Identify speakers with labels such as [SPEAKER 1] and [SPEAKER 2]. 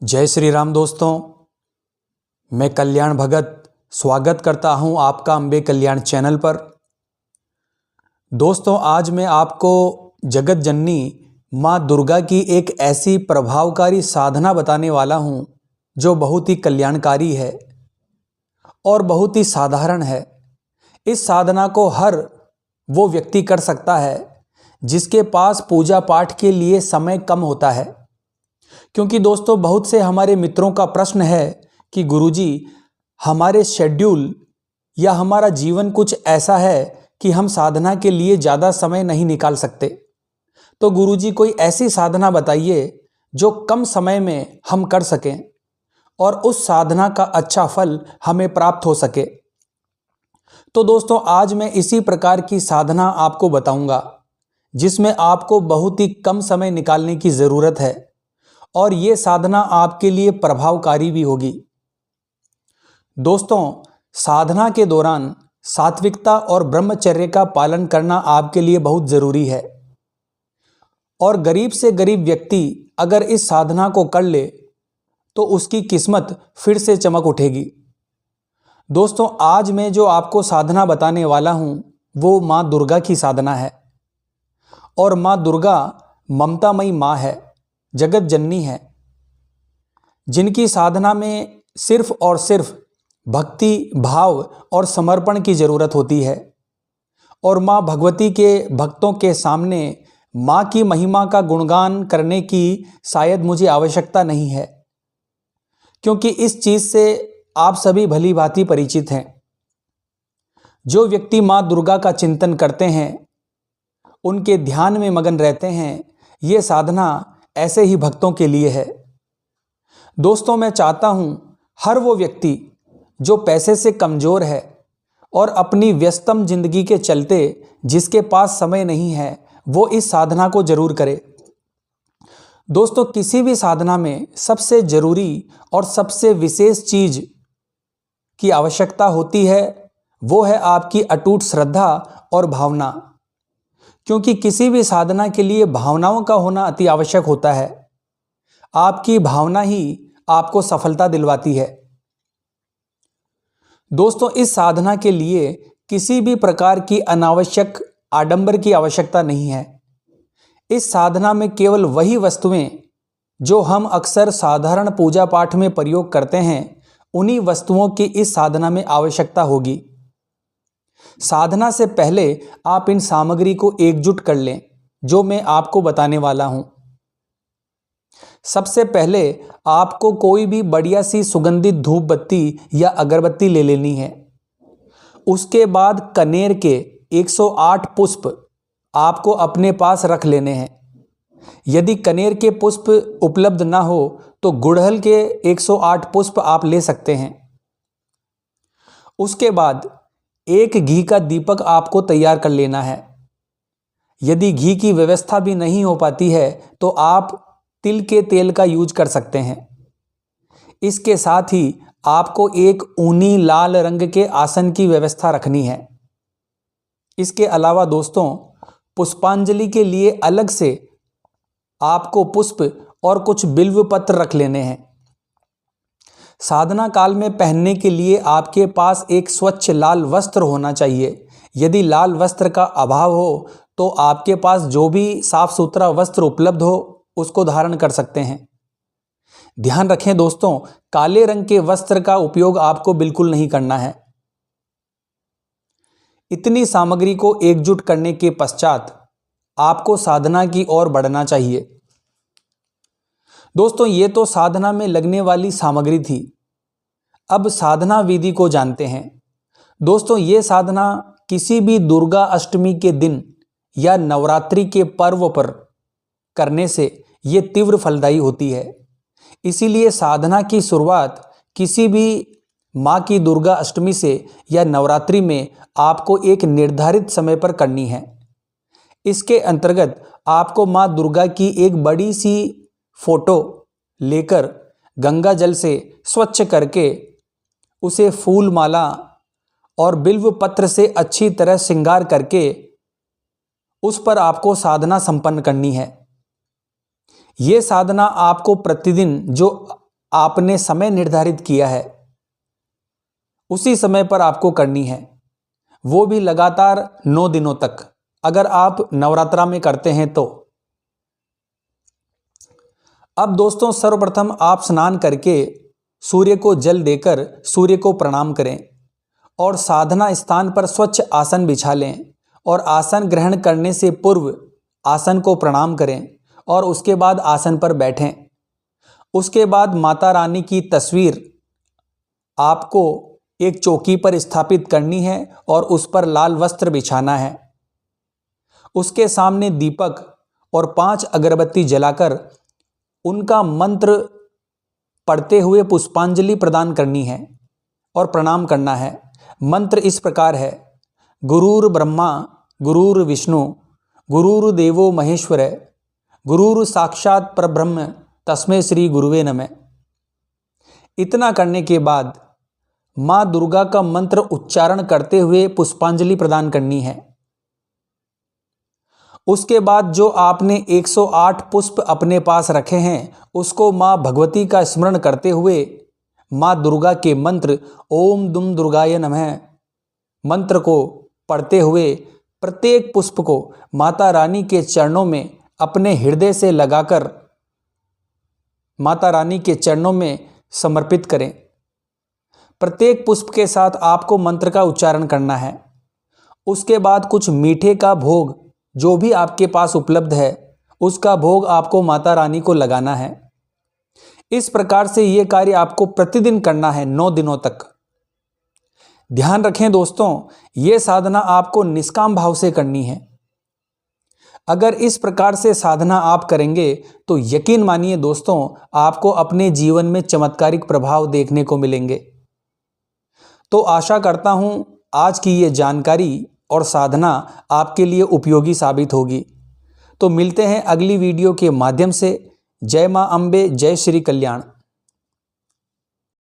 [SPEAKER 1] जय श्री राम दोस्तों, मैं कल्याण भगत स्वागत करता हूं आपका अम्बे कल्याण चैनल पर। दोस्तों, आज मैं आपको जगत जननी माँ दुर्गा की एक ऐसी प्रभावकारी साधना बताने वाला हूं जो बहुत ही कल्याणकारी है और बहुत ही साधारण है। इस साधना को हर वो व्यक्ति कर सकता है जिसके पास पूजा पाठ के लिए समय कम होता है। क्योंकि दोस्तों, बहुत से हमारे मित्रों का प्रश्न है कि गुरुजी, हमारे शेड्यूल या हमारा जीवन कुछ ऐसा है कि हम साधना के लिए ज़्यादा समय नहीं निकाल सकते। तो गुरुजी, कोई ऐसी साधना बताइए जो कम समय में हम कर सकें और उस साधना का अच्छा फल हमें प्राप्त हो सके। तो दोस्तों, आज मैं इसी प्रकार की साधना आपको बताऊंगा जिसमें आपको बहुत ही कम समय निकालने की ज़रूरत है और ये साधना आपके लिए प्रभावकारी भी होगी। दोस्तों, साधना के दौरान सात्विकता और ब्रह्मचर्य का पालन करना आपके लिए बहुत ज़रूरी है और गरीब से गरीब व्यक्ति अगर इस साधना को कर ले तो उसकी किस्मत फिर से चमक उठेगी। दोस्तों, आज मैं जो आपको साधना बताने वाला हूँ वो माँ दुर्गा की साधना है और माँ दुर्गा ममतामयी माँ है, जगत जननी है, जिनकी साधना में सिर्फ और सिर्फ भक्ति भाव और समर्पण की ज़रूरत होती है। और माँ भगवती के भक्तों के सामने माँ की महिमा का गुणगान करने की शायद मुझे आवश्यकता नहीं है, क्योंकि इस चीज़ से आप सभी भली भांति परिचित हैं। जो व्यक्ति माँ दुर्गा का चिंतन करते हैं, उनके ध्यान में मगन रहते हैं, ये साधना ऐसे ही भक्तों के लिए है। दोस्तों, मैं चाहता हूँ हर वो व्यक्ति जो पैसे से कमज़ोर है और अपनी व्यस्तम जिंदगी के चलते जिसके पास समय नहीं है, वो इस साधना को जरूर करे। दोस्तों, किसी भी साधना में सबसे ज़रूरी और सबसे विशेष चीज़ की आवश्यकता होती है, वो है आपकी अटूट श्रद्धा और भावना। क्योंकि किसी भी साधना के लिए भावनाओं का होना अति आवश्यक होता है। आपकी भावना ही आपको सफलता दिलवाती है। दोस्तों, इस साधना के लिए किसी भी प्रकार की अनावश्यक आडंबर की आवश्यकता नहीं है। इस साधना में केवल वही वस्तुएं जो हम अक्सर साधारण पूजा पाठ में प्रयोग करते हैं, उन्हीं वस्तुओं की इस साधना में आवश्यकता होगी। साधना से पहले आप इन सामग्री को एकजुट कर लें जो मैं आपको बताने वाला हूं। सबसे पहले आपको कोई भी बढ़िया सी सुगंधित धूप बत्ती या अगरबत्ती ले लेनी है। उसके बाद कनेर के 108 पुष्प आपको अपने पास रख लेने हैं। यदि कनेर के पुष्प उपलब्ध ना हो तो गुड़हल के 108 पुष्प आप ले सकते हैं। उसके बाद एक घी का दीपक आपको तैयार कर लेना है। यदि घी की व्यवस्था भी नहीं हो पाती है तो आप तिल के तेल का यूज कर सकते हैं। इसके साथ ही आपको एक ऊनी लाल रंग के आसन की व्यवस्था रखनी है। इसके अलावा दोस्तों, पुष्पांजलि के लिए अलग से आपको पुष्प और कुछ बिल्व पत्र रख लेने हैं। साधना काल में पहनने के लिए आपके पास एक स्वच्छ लाल वस्त्र होना चाहिए। यदि लाल वस्त्र का अभाव हो तो आपके पास जो भी साफ सुथरा वस्त्र उपलब्ध हो उसको धारण कर सकते हैं। ध्यान रखें दोस्तों, काले रंग के वस्त्र का उपयोग आपको बिल्कुल नहीं करना है। इतनी सामग्री को एकजुट करने के पश्चात आपको साधना की ओर बढ़ना चाहिए। दोस्तों, ये तो साधना में लगने वाली सामग्री थी। अब साधना विधि को जानते हैं। दोस्तों, ये साधना किसी भी दुर्गा अष्टमी के दिन या नवरात्रि के पर्व पर करने से ये तीव्र फलदायी होती है। इसीलिए साधना की शुरुआत किसी भी माँ की दुर्गा अष्टमी से या नवरात्रि में आपको एक निर्धारित समय पर करनी है। इसके अंतर्गत आपको माँ दुर्गा की एक बड़ी सी फोटो लेकर गंगा जल से स्वच्छ करके उसे फूल माला और बिल्व पत्र से अच्छी तरह श्रृंगार करके उस पर आपको साधना संपन्न करनी है। ये साधना आपको प्रतिदिन जो आपने समय निर्धारित किया है उसी समय पर आपको करनी है, वो भी लगातार 9 दिनों तक, अगर आप नवरात्रा में करते हैं तो। अब दोस्तों सर्वप्रथम आप स्नान करके सूर्य को जल देकर सूर्य को प्रणाम करें और साधना स्थान पर स्वच्छ आसन बिछा लें और आसन ग्रहण करने से पूर्व आसन को प्रणाम करें और उसके बाद आसन पर बैठें। उसके बाद माता रानी की तस्वीर आपको एक चौकी पर स्थापित करनी है और उस पर लाल वस्त्र बिछाना है। उसके सामने दीपक और 5 अगरबत्ती जलाकर उनका मंत्र पढ़ते हुए पुष्पांजलि प्रदान करनी है और प्रणाम करना है। मंत्र इस प्रकार है: गुरुर् ब्रह्मा गुरुर् विष्णु गुरुर्देवो महेश्वर गुरुर् साक्षात परब्रह्म तस्मै श्री गुरुवे नमः। इतना करने के बाद माँ दुर्गा का मंत्र उच्चारण करते हुए पुष्पांजलि प्रदान करनी है। उसके बाद जो आपने 108 पुष्प अपने पास रखे हैं उसको माँ भगवती का स्मरण करते हुए माँ दुर्गा के मंत्र ओम दुम दुर्गाय नमः मंत्र को पढ़ते हुए प्रत्येक पुष्प को माता रानी के चरणों में अपने हृदय से लगाकर माता रानी के चरणों में समर्पित करें। प्रत्येक पुष्प के साथ आपको मंत्र का उच्चारण करना है। उसके बाद कुछ मीठे का भोग जो भी आपके पास उपलब्ध है उसका भोग आपको माता रानी को लगाना है। इस प्रकार से ये कार्य आपको प्रतिदिन करना है 9 दिनों तक। ध्यान रखें दोस्तों, ये साधना आपको निष्काम भाव से करनी है। अगर इस प्रकार से साधना आप करेंगे तो यकीन मानिए दोस्तों, आपको अपने जीवन में चमत्कारिक प्रभाव देखने को मिलेंगे। तो आशा करता हूं आज की ये जानकारी और साधना आपके लिए उपयोगी साबित होगी। तो मिलते हैं अगली वीडियो के माध्यम से। जय मां अम्बे, जय श्री कल्याण।